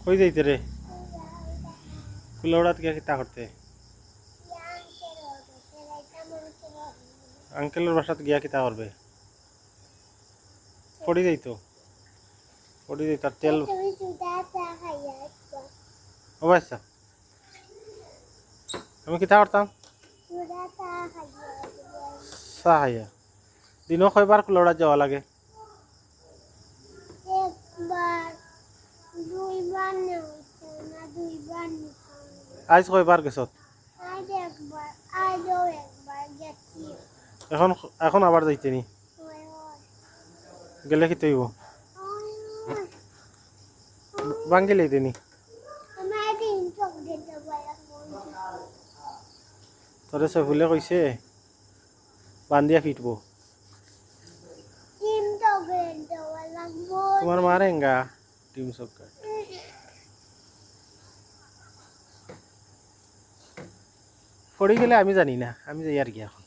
কই যাইতে রে? কুলাউড়াত গিয়া কিতা করতে? আঙ্কেলের বাসাত গিয়া কিতা করবে? পড়ি যাইতো পড়ি যাইতো আর তেল ও আচ্ছা আমি কিতা করতাম চা খাইয়া দিনও কয়বার কুলাউড়াত যাওয়া লাগে? আজ কয়বার গেছত? এখন এখন আবার যাইতে নি গেলে কি তৈব ভাঙ্গি লইতে নি তোরে সফুলে কইছে বান্ধিয়া ফিটবো তোমার মার হেঙ্গা টিম সবকা পড়ে গেলে আমি জানি না আমি যাই আর কি এখন